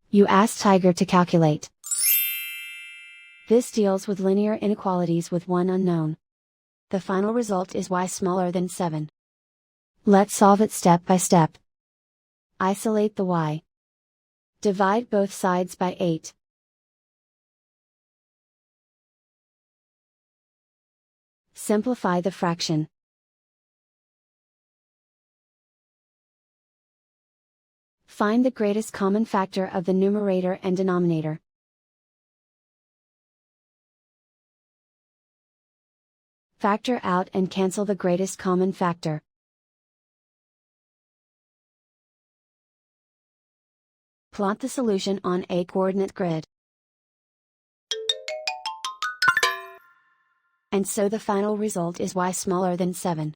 You ask Tiger to calculate. This deals with linear inequalities with one unknown. The final result is y smaller than 7. Let's solve it step by step. Isolate the y. Divide both sides by 8. Simplify the fraction. Find the greatest common factor of the numerator and denominator. Factor out and cancel the greatest common factor. Plot the solution on a coordinate grid. And so the final result is y smaller than 7.